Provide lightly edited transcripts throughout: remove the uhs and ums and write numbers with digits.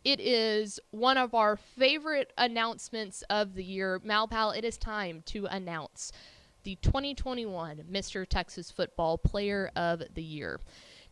It is one of our favorite announcements of the year. Malpal, it is time to announce the 2021 Mr. Texas Football Player of the Year.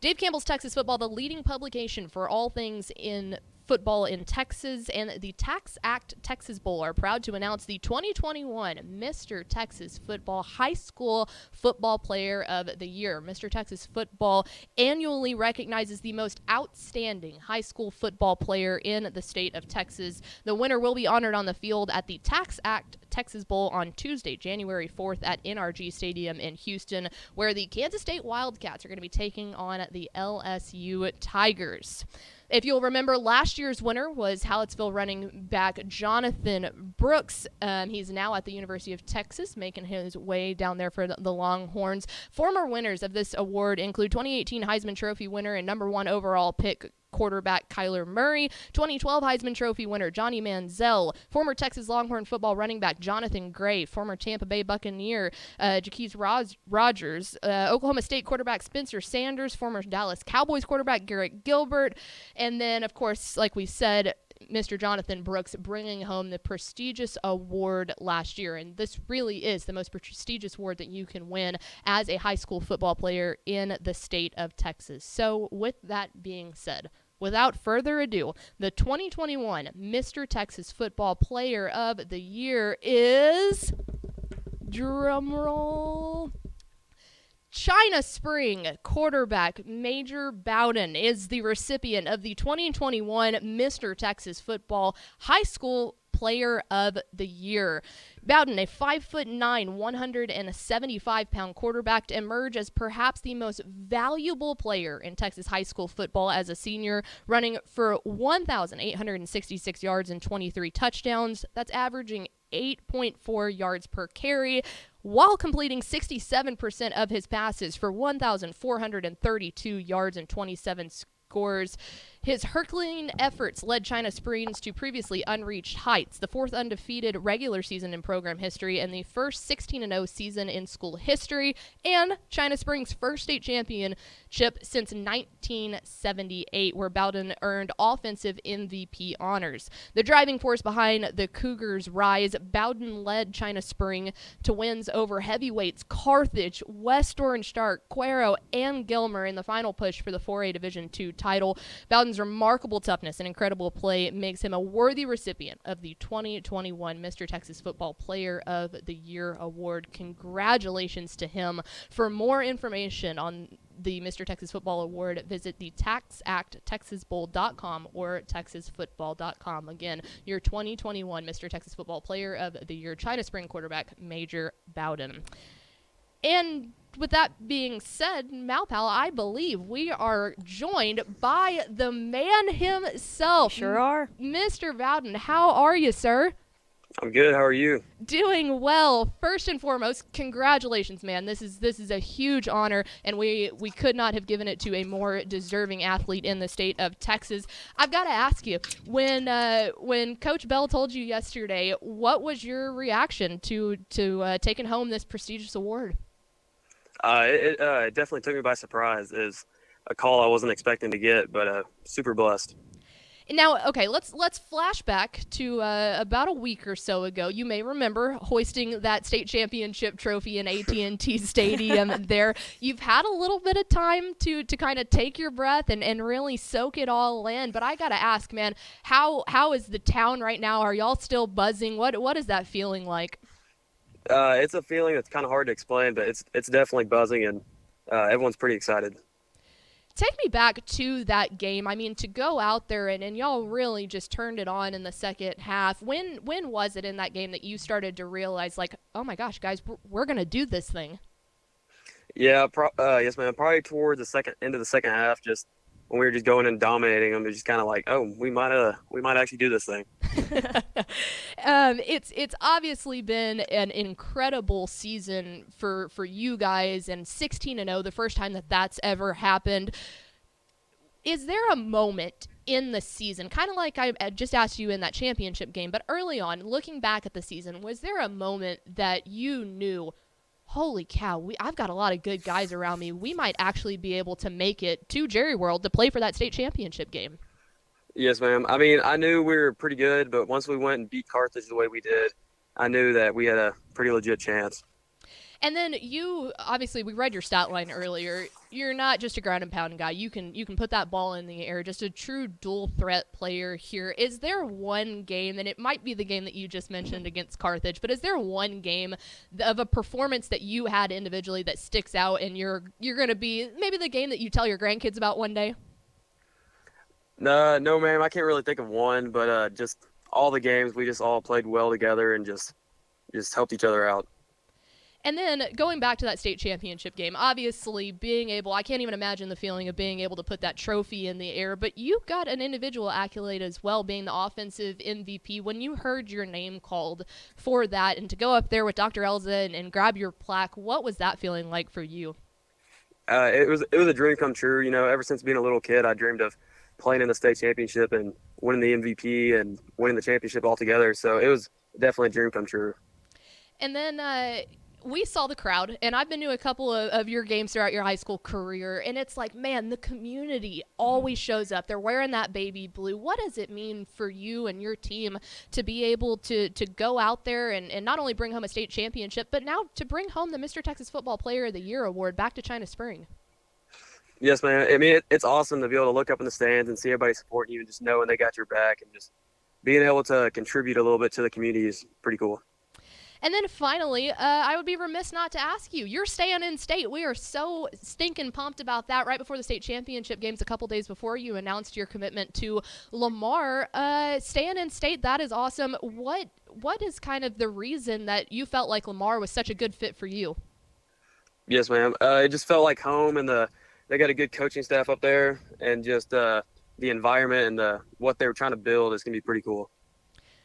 Dave Campbell's Texas Football, the leading publication for all things in football in Texas, and the Tax Act Texas Bowl are proud to announce the 2021 Mr. Texas Football High School Football Player of the Year. Mr. Texas Football annually recognizes the most outstanding high school football player in the state of Texas. The winner will be honored on the field at the Tax Act Texas Bowl on Tuesday, January 4th at NRG Stadium in Houston, where the Kansas State Wildcats are going to be taking on the LSU Tigers. If you'll remember, last year's winner was Hallettsville running back Jonathan Brooks. He's now at the University of Texas, making his way down there for the Longhorns. Former winners of this award include 2018 Heisman Trophy winner and number 1 overall pick quarterback Kyler Murray, 2012 Heisman Trophy winner Johnny Manziel, former Texas Longhorn football running back Jonathan Gray, former Tampa Bay Buccaneer Jaquez Rogers, Oklahoma State quarterback Spencer Sanders, former Dallas Cowboys quarterback Garrett Gilbert, and then, of course, like we said, Mr. Jonathan Brooks bringing home the prestigious award last year. And this really is the most prestigious award that you can win as a high school football player in the state of Texas. So with that being said, without further ado, the 2021 Mr. Texas Football Player of the Year is, drumroll, China Spring quarterback Major Bowden is the recipient of the 2021 Mr. Texas Football High School Player of the Year. Bowden, a 5'9", 175-pound quarterback, to emerge as perhaps the most valuable player in Texas high school football as a senior, running for 1,866 yards and 23 touchdowns. That's averaging 8.4 yards per carry, while completing 67% of his passes for 1,432 yards and 27 scores. His Herculean efforts led China Springs to previously unreached heights, the 4th undefeated regular season in program history and the first 16-0 season in school history, and China Springs' first state championship since 1978, where Bowden earned offensive MVP honors. The driving force behind the Cougars' rise, Bowden led China Spring to wins over heavyweights Carthage, West Orange Star, Cuero, and Gilmer in the final push for the 4A Division II title. Bowden's remarkable toughness and incredible play makes him a worthy recipient of the 2021 Mr. Texas Football Player of the Year award. Congratulations to him. For more information on the Mr. Texas Football Award, visit the taxacttexasbowl.com or texasfootball.com. Again, your 2021 Mr. Texas Football Player of the Year, China Spring quarterback Major Bowden. And with that being said, Malpal, I believe we are joined by the man himself. Sure are. Mr. Bowden, how are you, sir? I'm good. How are you? Doing well. First and foremost, congratulations, man. This is a huge honor, and we could not have given it to a more deserving athlete in the state of Texas. I've got to ask you, when Coach Bell told you yesterday, what was your reaction to taking home this prestigious award? It definitely took me by surprise. It's a call I wasn't expecting to get, but super blessed. Now, okay, let's flash back to about a week or so ago. You may remember hoisting that state championship trophy in AT&T Stadium there. You've had a little bit of time to kind of take your breath and really soak it all in. But I got to ask, man, how is the town right now? Are y'all still buzzing? What is that feeling like? It's a feeling that's kind of hard to explain, but it's definitely buzzing, and everyone's pretty excited. Take me back to that game. I mean, to go out there and y'all really just turned it on in the second half. When was it in that game that you started to realize, like, oh my gosh, guys, we're going to do this thing? Yeah, yes, man. Probably towards the end of the second half, just when we were just going and dominating them, it's just kind of like, oh, we might actually do this thing. It's obviously been an incredible season for you guys, and 16-0, the first time that's ever happened. Is there a moment in the season, kind of like I just asked you in that championship game, but early on, looking back at the season, was there a moment that you knew, holy cow, I've got a lot of good guys around me. We might actually be able to make it to Jerry World to play for that state championship game? Yes, ma'am. I mean, I knew we were pretty good, but once we went and beat Carthage the way we did, I knew that we had a pretty legit chance. And then you obviously we read your stat line earlier. You're not just a ground and pound guy. You can put that ball in the air. Just a true dual threat player here. Is there one game, and it might be the game that you just mentioned against Carthage, but is there one game of a performance that you had individually that sticks out, and you're going to be maybe the game that you tell your grandkids about one day? No, no, ma'am. I can't really think of one, but just all the games we just all played well together and just helped each other out. And then going back to that state championship game, obviously being able, I can't even imagine the feeling of being able to put that trophy in the air, but you got an individual accolade as well, being the offensive MVP. When you heard your name called for that and to go up there with Dr. Elza and grab your plaque, what was that feeling like for you? It was a dream come true. You know, ever since being a little kid, I dreamed of playing in the state championship and winning the MVP and winning the championship altogether. So it was definitely a dream come true. And then we saw the crowd, and I've been to a couple of your games throughout your high school career, and it's like, man, the community always shows up. They're wearing that baby blue. What does it mean for you and your team to be able to go out there and not only bring home a state championship, but now to bring home the Mr. Texas Football Player of the Year award back to China Spring? Yes, man. I mean, it's awesome to be able to look up in the stands and see everybody supporting you and just knowing they got your back and just being able to contribute a little bit to the community is pretty cool. And then finally, I would be remiss not to ask you. You're staying in state. We are so stinking pumped about that. Right before the state championship games, a couple days before, you announced your commitment to Lamar. Staying in state, that is awesome. What is kind of the reason that you felt like Lamar was such a good fit for you? Yes, ma'am. It just felt like home, and they got a good coaching staff up there, and just the environment and what they were trying to build is gonna be pretty cool.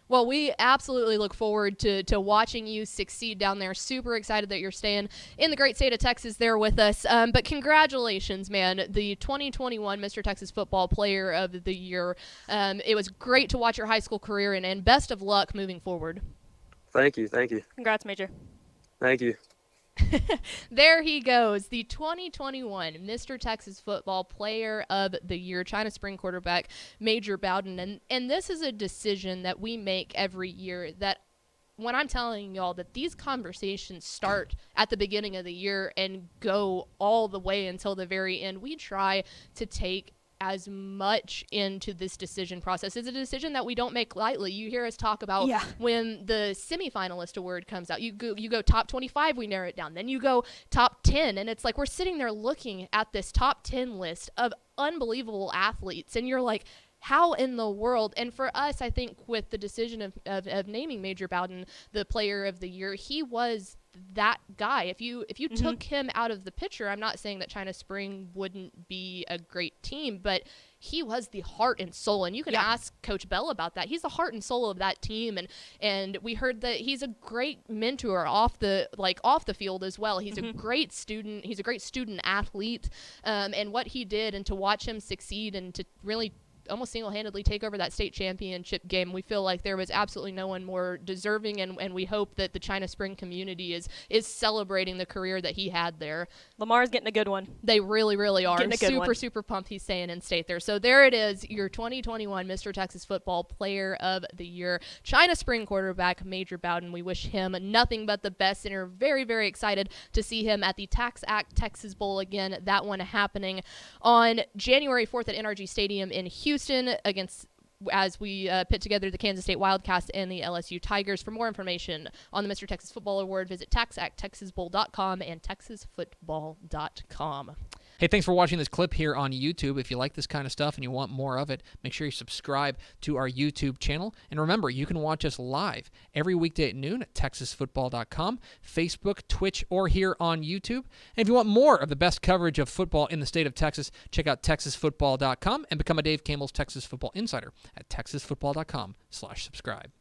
Well, we absolutely look forward to watching you succeed down there. Super excited that you're staying in the great state of Texas there with us. But congratulations, man. The 2021 Mr. Texas Football Player of the Year. It was great to watch your high school career, and best of luck moving forward. Thank you. Thank you. Congrats, Major. Thank you. There he goes, the 2021 Mr. Texas Football Player of the Year, China Spring quarterback Major Bowden. And this is a decision that we make every year, that when I'm telling y'all that these conversations start at the beginning of the year and go all the way until the very end, we try to take as much into this decision process. It's a decision that we don't make lightly. You hear us talk about when the semifinalist award comes out. You go top 25, we narrow it down. Then you go top 10, and it's like we're sitting there looking at this top 10 list of unbelievable athletes, and you're like, how in the world? And for us, I think with the decision of naming Major Bowden the Player of the Year, he was that guy. If you took him out of the picture, I'm not saying that China Spring wouldn't be a great team, but he was the heart and soul. And you can ask Coach Bell about that. He's the heart and soul of that team. And we heard that he's a great mentor off the field as well. He's a great student. He's a great student athlete. And what he did, and to watch him succeed and to really almost single-handedly take over that state championship game, we feel like there was absolutely no one more deserving, and we hope that the China Spring community is celebrating the career that he had there. Lamar's getting a good one. They really, really are. Super, super pumped he's staying in state there. So there it is, your 2021 Mr. Texas Football Player of the Year, China Spring quarterback Major Bowden. We wish him nothing but the best and are very, very excited to see him at the Tax Act Texas Bowl again. That one happening on January 4th at NRG Stadium in Houston as we pit together the Kansas State Wildcats and the LSU Tigers. For more information on the Mr. Texas Football Award, visit taxacttexasbowl.com and texasfootball.com. Hey, thanks for watching this clip here on YouTube. If you like this kind of stuff and you want more of it, make sure you subscribe to our YouTube channel. And remember, you can watch us live every weekday at noon at texasfootball.com, Facebook, Twitch, or here on YouTube. And if you want more of the best coverage of football in the state of Texas, check out texasfootball.com and become a Dave Campbell's Texas Football Insider at texasfootball.com/subscribe.